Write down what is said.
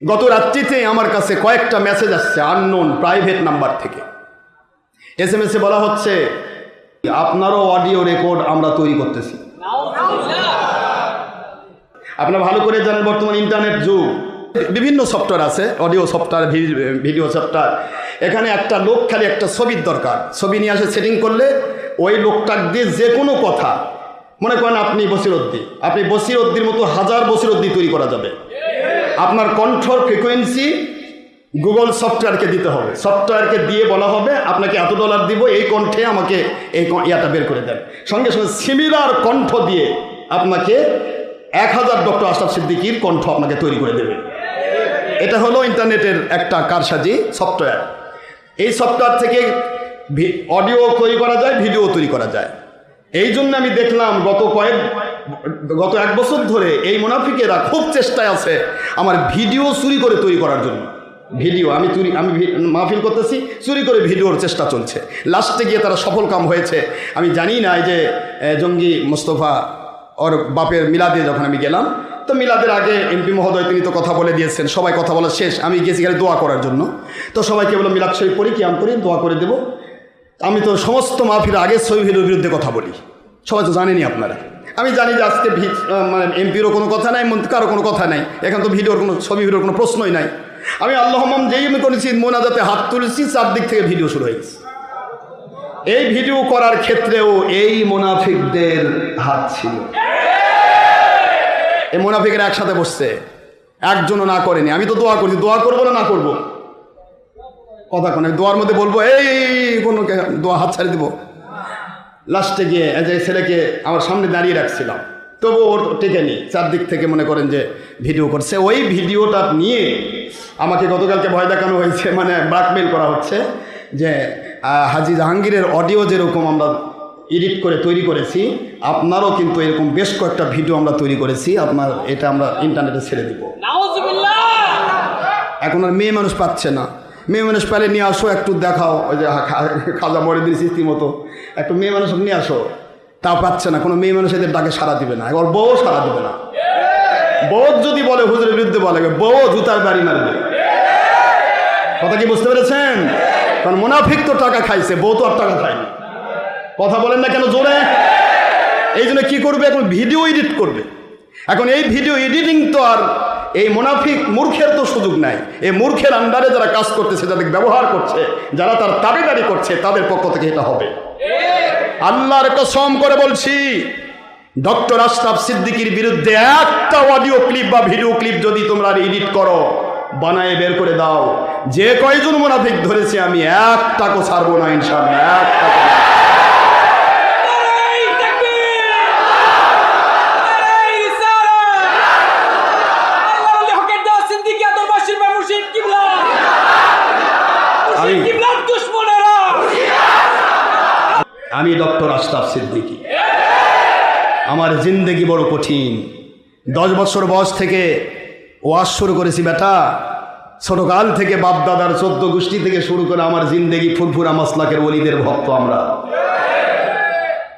গত রাত্রিতে আমার কাছে কয়েকটা মেসেজ আসছে আননোন প্রাইভেট নাম্বার থেকে। এসএমএসে বলা হচ্ছে আপনারও অডিও রেকর্ড আমরা তৈরি করতেছি। আপনারা ভালো করে জানেন বর্তমান ইন্টারনেট যুগ, বিভিন্ন সফটওয়্যার আছে, অডিও সফটওয়্যার, ভিডিও সফটওয়্যার। এখানে একটা লোক খালি একটা ছবির দরকার, ছবি নিয়ে আসে সেটিং করলে ওই লোকটার দিয়ে যে কোনো কথা, মনে করেন আপনি বসিরউদ্দিন, আপনি বসিরউদ্দির মতো হাজার বসিরউদ্দিন তৈরি করা যাবে। আপনার কণ্ঠর ফ্রিকোয়েন্সি গুগল সফটওয়্যারকে দিতে হবে, সফটওয়্যারকে দিয়ে বলা হবে আপনাকে এত ডলার দিব, এই কণ্ঠে আমাকে এই ইয়াটা বের করে দেন। সঙ্গে সঙ্গে সিমিলার কণ্ঠ দিয়ে আপনাকে 1000 ডক্টর আশরাফ সিদ্দিকীর কণ্ঠ আপনাকে তৈরি করে দেবে। এটা হলো ইন্টারনেটের একটা কারসাজি সফটওয়্যার। এই সফটওয়্যার থেকে অডিও তৈরি করা যায়, ভিডিও তৈরি করা যায়। এই জন্য আমি দেখলাম গত 1 বছর ধরে এই মুনাফিকেরা খুব চেষ্টায় আছে আমার ভিডিও চুরি করে তৈরি করার জন্য। ভিডিও আমি মাহফিল করতেছি, চুরি করে ভিডিওর চেষ্টা চলছে। লাস্টে গিয়ে তারা সফল কাম হয়েছে। আমি জানি না এই যে জঙ্গি মোস্তফা ওর বাপের মিলাদে যখন আমি গেলাম, তো মিলাদের আগে এমপি মহোদয় তিনি তো কথা বলে দিয়েছেন, সবাই কথা বলা শেষ, আমি গেছি খালি দোয়া করার জন্য। তো সবাইকে বললাম মিলাদ শরীফ পড়ি, কিয়াম করি, দোয়া করে দেবো। আমি তো সমস্ত মাহফিলের আগে শহীদের বিরুদ্ধে কথা বলি, সবাই তো জানেনি আপনারা। আমি জানি যে আজকে মানে এমপিরও কোনো কথা নাই, কারো কোনো কথা নাই, এখন তো ভিডিওর কোনো ছবি ভিডিওর কোনো প্রশ্নই নাই। আমি আল্লাহম্মাম যেই আমি করেছি, মোনাজাতে হাত তুলেছি, চারদিক থেকে ভিডিও শুরু হয়ে গেছে। এই ভিডিও করার ক্ষেত্রেও এই মুনাফিকদের হাত ছিল। এই মুনাফিকেরা একসাথে বসছে, একজনও না করেনি। আমি তো দোয়া করছি, দোয়া করবো না করবো কথা কোন, দোয়ার মধ্যে বলবো এই কোনো দোয়া হাত ছাড়ি দেবো। লাস্টে গিয়ে যে ছেলেকে আমার সামনে দাঁড়িয়ে রাখছিলাম, তবু ওর টেকেনি, চারদিক থেকে মনে করেন যে ভিডিও করছে। ওই ভিডিওটা নিয়ে আমাকে গতকালকে ভয় দেখানো হয়েছে, মানে ব্ল্যাকমেল করা হচ্ছে যে হাজী জাহাঙ্গীরের অডিও যেরকম আমরা এডিট করে তৈরি করেছি, আপনারও কিন্তু এরকম বেশ কয়েকটা ভিডিও আমরা তৈরি করেছি, আপনার এটা আমরা ইন্টারনেটে ছেড়ে দিব। এখন আর মেয়ে মানুষ পাচ্ছে না, মেয়ে মানুষ পেলে নিয়ে আসো, একটু দেখাও, ওই যে খাজা মরিদিন সিস্তি মতো একটু মেয়ে মানুষ নিয়ে আসো, তা পাচ্ছে না। কোনো মেয়ে মানুষ এদের ডাকে সাড়া দিবে না, এবার বউ সাড়া দিবে না। বউ যদি বলে হুজুরের বিরুদ্ধে বলে, বউ জুতার বাড়ি মারবে। কথা কি বুঝতে পেরেছেন? কারণ মুনাফিক তো টাকা খাইছে, বউ তো আর টাকা খায়নি। কথা বলেন না কেন জোরে? এই জন্য কী করবে, এখন ভিডিও এডিট করবে। এখন এই ভিডিও এডিটিং তো আর এই মুনাফিক মূর্খের তো সুযোগ নাই। এই মূর্খের আন্ডারে যারা কাজ করতেছে, যাদের ব্যবহার করছে, যারা তার দাবিদারি করছে, তাদের পক্ষ থেকে এটা হবে। আল্লাহর কসম করে বলছি, ডক্টর আশরাফ সিদ্দিকীর বিরুদ্ধে একটা অডিও ক্লিপ বা ভিডিও ক্লিপ যদি তোমরা এডিট করো, বানায় বের করে দাও, যে কয়জন মুনাফিক ধরেছে আমি একটাকও ছাড়বো না ইনশাআল্লাহ, একটাকও। আমি ডক্টর আশরাফ সিদ্দিকী, আমার জিন্দেগি বড় কঠিন। 10 বছর বয়স থেকে ওয়াজ শুরু করেছি বেটা, ছোটকাল থেকে বাপদাদার 14 গোষ্ঠী থেকে শুরু করে আমার জিন্দেগি ফুরফুরা মাসলাকের ওলিদের ভক্ত আমরা।